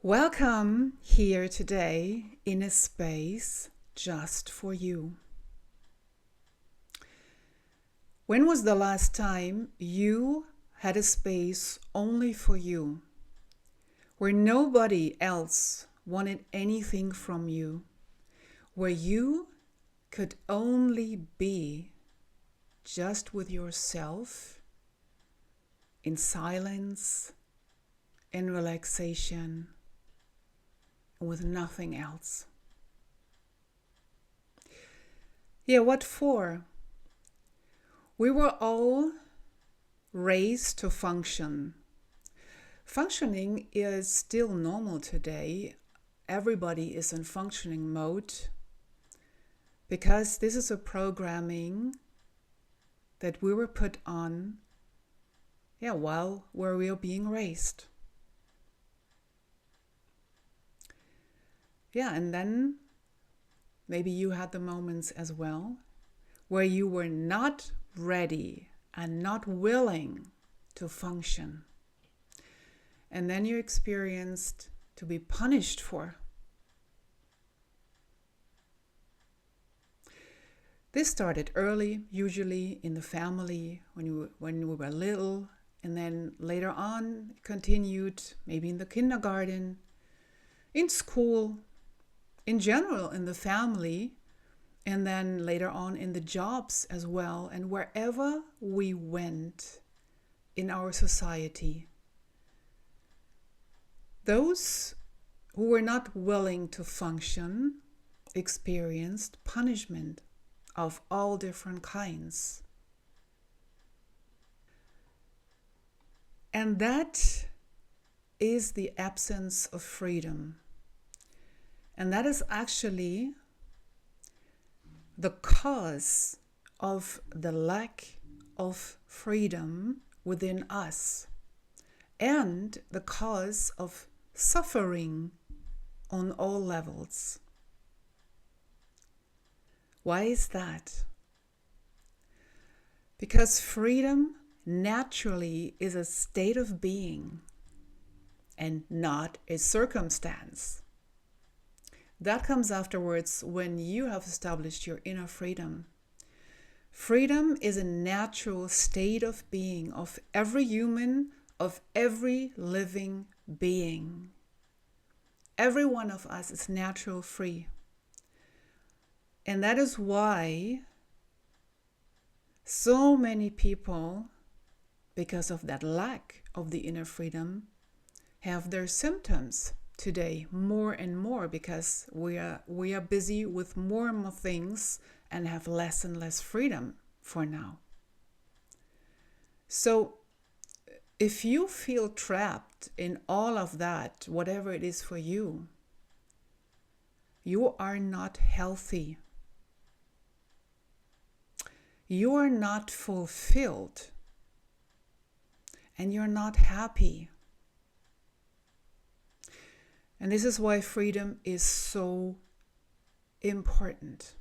Welcome here today in a space just for you. When was the last time you had a space only for you, where nobody else wanted anything from you, where you could only be just with yourself, in silence, in relaxation, with nothing else? Yeah, what for? We were all raised to function. Functioning is still normal today. Everybody is in functioning mode because this is a programming that we were put on, while we were being raised. And then maybe you had the moments as well where you were not ready and not willing to function. And then you experienced to be punished for. This started early, usually in the family when we were little, and then later on continued maybe in the kindergarten, in school, in general in the family, and then later on in the jobs as well, and wherever we went in our society. Those who were not willing to function experienced punishment of all different kinds. And that is the absence of freedom. And that is actually the cause of the lack of freedom within us and the cause of suffering on all levels. Why is that? Because freedom naturally is a state of being and not a circumstance. That comes afterwards when you have established your inner freedom. Freedom is a natural state of being of every human, of every living being. Every one of us is natural free. And that is why so many people, because of that lack of the inner freedom, have their symptoms today more and more, because we are busy with more and more things and have less and less freedom for now. So if you feel trapped in all of that, whatever it is for you, you are not healthy. You are not fulfilled. And you're not happy. And this is why freedom is so important.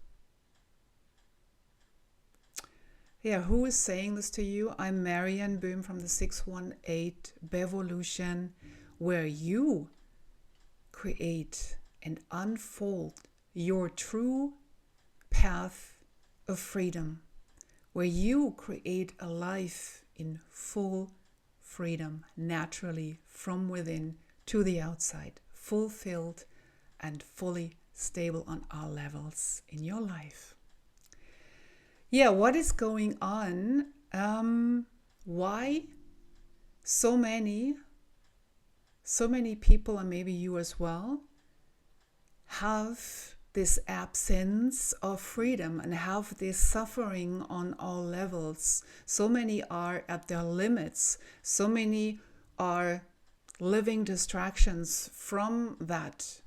Who is saying this to you? I'm Marianne Boom from the 618 Bevolution, where you create and unfold your true path of freedom, where you create a life in full freedom, naturally from within to the outside, fulfilled and fully stable on all levels in your life. What is going on? Why so many people, and maybe you as well, have this absence of freedom and have this suffering on all levels? So many are at their limits. So many are living distractions from that.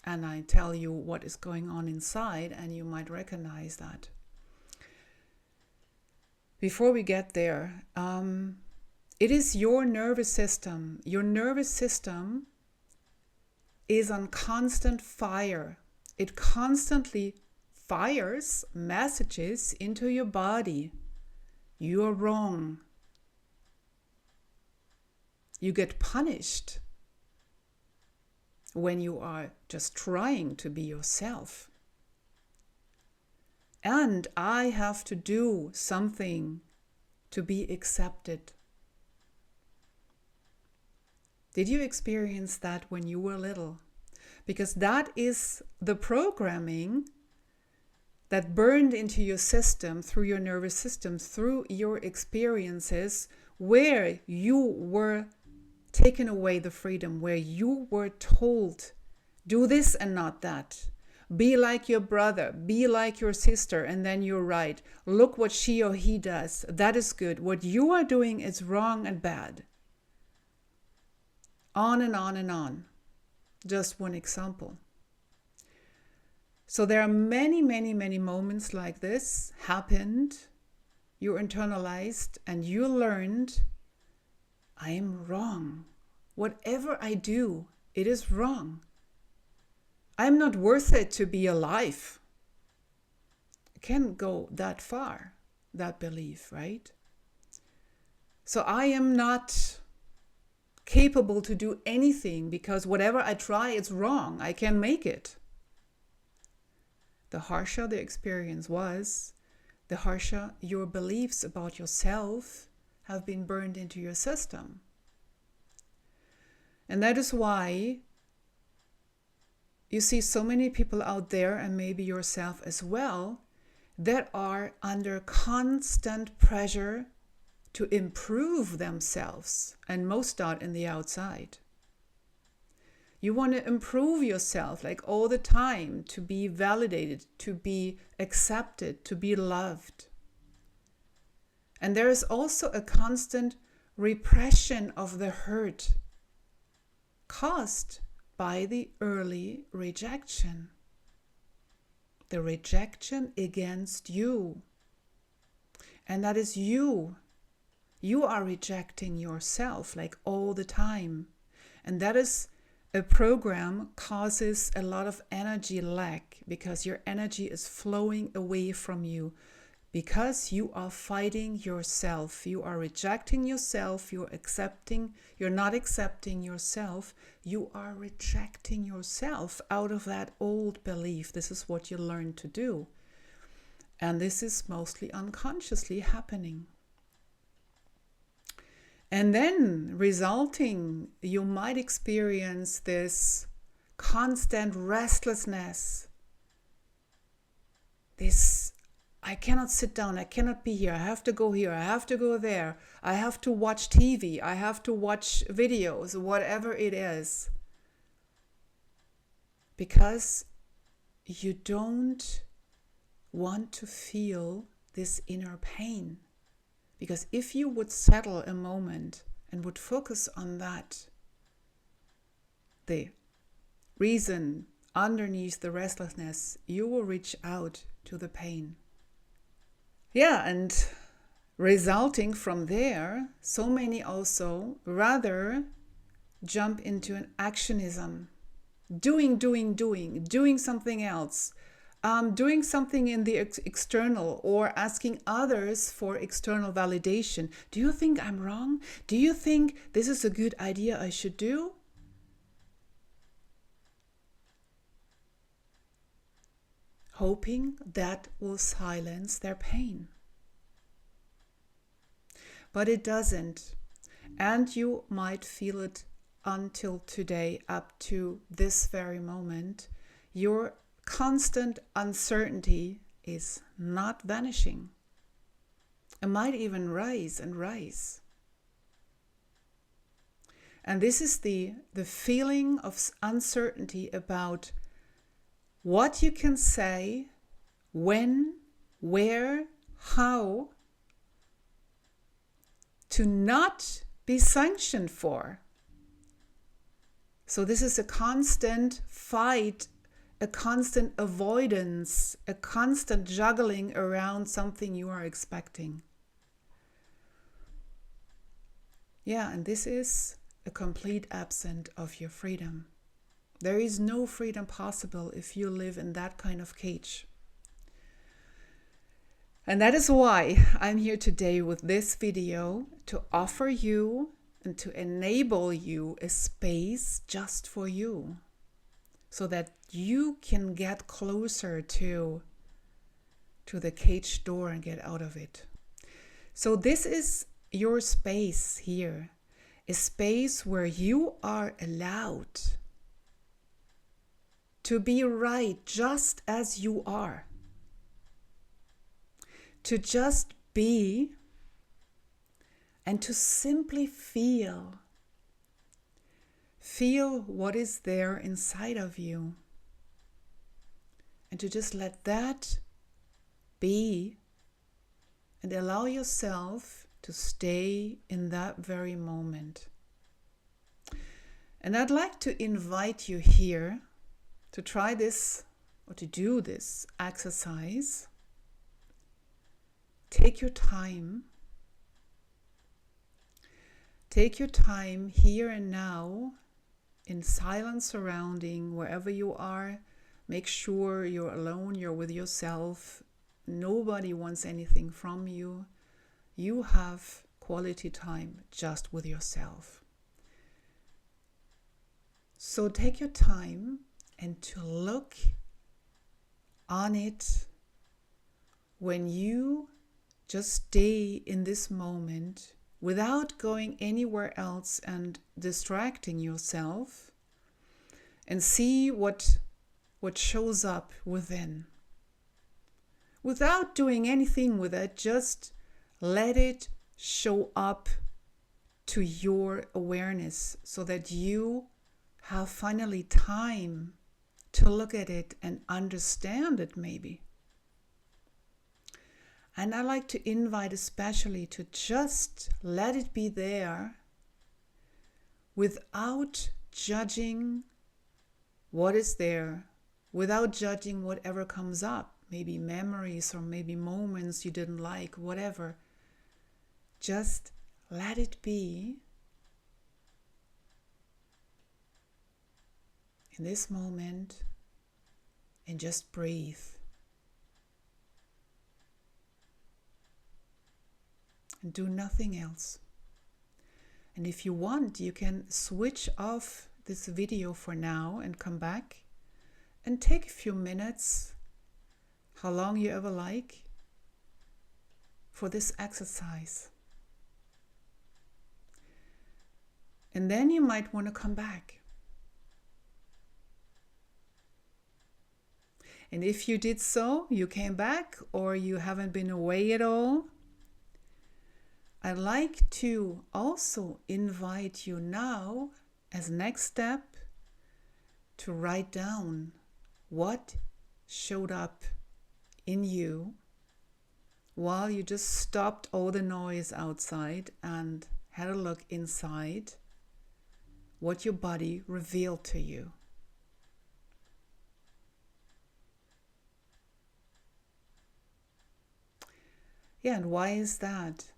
And I tell you what is going on inside, and you might recognize that. Before we get there, it is your nervous system. Your nervous system is on constant fire. It constantly fires messages into your body. You are wrong. You get punished. when you are just trying to be yourself. And I have to do something to be accepted. Did you experience that when you were little? Because that is the programming that burned into your system, through your nervous system, through your experiences, where you were taken away the freedom, where you were told, do this and not that. Be like your brother, be like your sister, and then you're right. Look what she or he does. That is good. What you are doing is wrong and bad. On and on and on. Just one example. So there are many, many, many moments like this happened. You internalized and you learned, I am wrong. Whatever I do, it is wrong. I'm not worth it to be alive. It can go that far, that belief, right? So I am not capable to do anything because whatever I try, it's wrong. I can't make it. The harsher the experience was, the harsher your beliefs about yourself have been burned into your system. And that is why you see so many people out there, and maybe yourself as well, that are under constant pressure to improve themselves, and most start in the outside. You want to improve yourself like all the time, to be validated, to be accepted, to be loved. And there is also a constant repression of the hurt caused by the early rejection. The rejection against you. And that is you. You are rejecting yourself like all the time. And that is a program causes a lot of energy lack, because your energy is flowing away from you, because you are fighting yourself. You are rejecting yourself. You're not accepting yourself. You are rejecting yourself out of that old belief. This is what you learn to do. And this is mostly unconsciously happening. And then resulting, you might experience this constant restlessness. This, I cannot sit down, I cannot be here, I have to go here, I have to go there, I have to watch TV, I have to watch videos, whatever it is. Because you don't want to feel this inner pain. Because if you would settle a moment and would focus on that, the reason underneath the restlessness, you will reach out to the pain. Yeah, and resulting from there, so many also rather jump into an actionism. Doing something else. Doing something in the external, or asking others for external validation. Do you think I'm wrong? Do you think this is a good idea I should do? Hoping that will silence their pain. But it doesn't. And you might feel it until today, up to this very moment. Your constant uncertainty is not vanishing. It might even rise and rise. And this is the feeling of uncertainty about what you can say, when, where, how, to not be sanctioned for. So this is a constant fight, a constant avoidance, a constant juggling around something you are expecting. Yeah, and this is a complete absence of your freedom. There is no freedom possible if you live in that kind of cage. And that is why I'm here today with this video, to offer you and to enable you a space just for you. so that you can get closer to the cage door and get out of it. So this is your space here, a space where you are allowed to be right just as you are, to just be and to simply feel what is there inside of you, and to just let that be and allow yourself to stay in that very moment. And I'd like to invite you here to try this or to do this exercise. Take your time. Take your time here and now in silent surrounding, wherever you are. Make sure you're alone, you're with yourself. Nobody wants anything from you. You have quality time just with yourself. So take your time and to look on it when you just stay in this moment without going anywhere else and distracting yourself, and see what shows up within. Without doing anything with it, just let it show up to your awareness so that you have finally time to look at it and understand it maybe. And I like to invite especially to just let it be there without judging what is there, without judging whatever comes up, maybe memories or maybe moments you didn't like, whatever. Just let it be in this moment and just breathe. And do nothing else. And if you want, you can switch off this video for now and come back and take a few minutes, how long you ever like, for this exercise. And then you might want to come back. And if you did so, you came back or you haven't been away at all, I'd like to also invite you now, as next step, to write down what showed up in you while you just stopped all the noise outside and had a look inside, what your body revealed to you. Yeah, and why is that?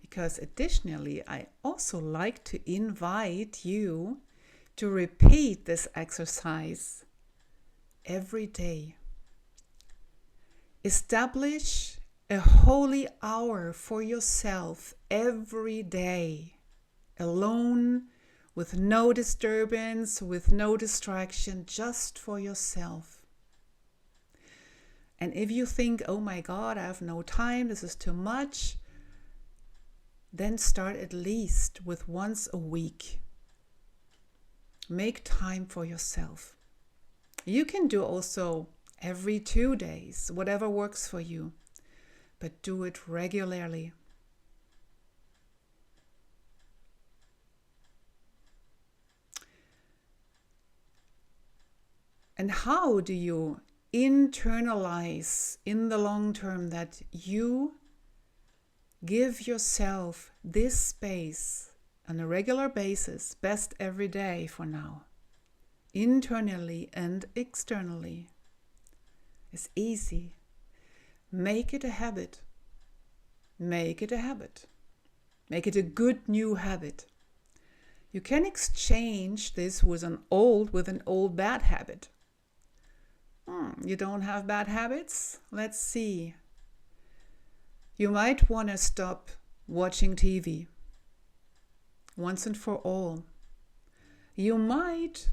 Because additionally, I also like to invite you to repeat this exercise every day. Establish a holy hour for yourself every day, alone, with no disturbance, with no distraction, just for yourself. And if you think, oh my God, I have no time, this is too much, then start at least with once a week. Make time for yourself. You can do also every 2 days, whatever works for you, but do it regularly. And how do you internalize in the long term that you give yourself this space on a regular basis, best every day for now, internally and externally? It's easy. Make it a habit. Make it a habit. Make it a good new habit. You can exchange this with an old bad habit. You don't have bad habits? Let's see. You might want to stop watching TV once and for all. You might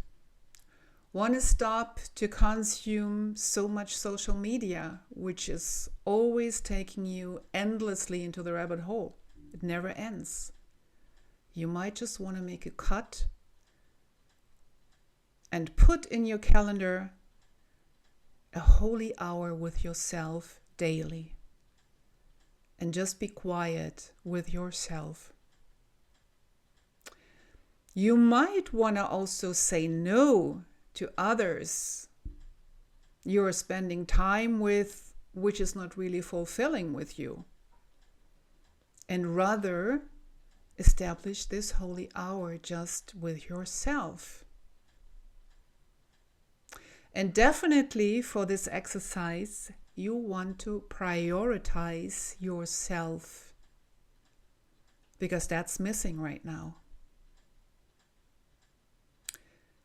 Want to stop to consume so much social media, which is always taking you endlessly into the rabbit hole. It never ends. You might just want to make a cut and put in your calendar a holy hour with yourself daily. And just be quiet with yourself. You might want to also say no to others you're spending time with, which is not really fulfilling with you. And rather establish this holy hour just with yourself. And definitely for this exercise, you want to prioritize yourself, because that's missing right now.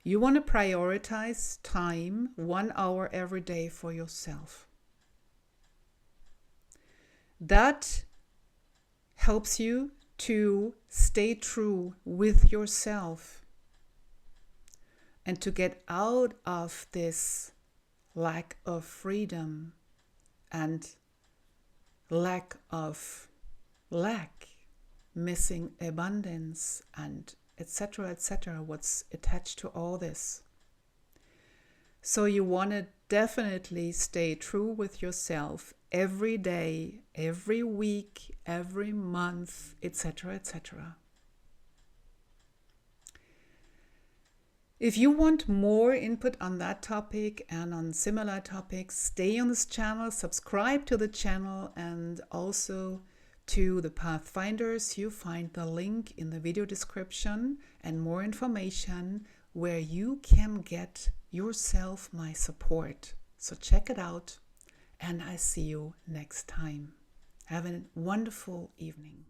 You want to prioritize time, 1 hour every day for yourself. That helps you to stay true with yourself and to get out of this lack of freedom and missing abundance, and etc., what's attached to all this. So you want to definitely stay true with yourself every day, every week, every month, etc. If you want more input on that topic and on similar topics, stay on this channel, subscribe to the channel, and also to the Pathfinders. You find the link in the video description and more information where you can get yourself my support. So check it out, and I see you next time. Have a wonderful evening.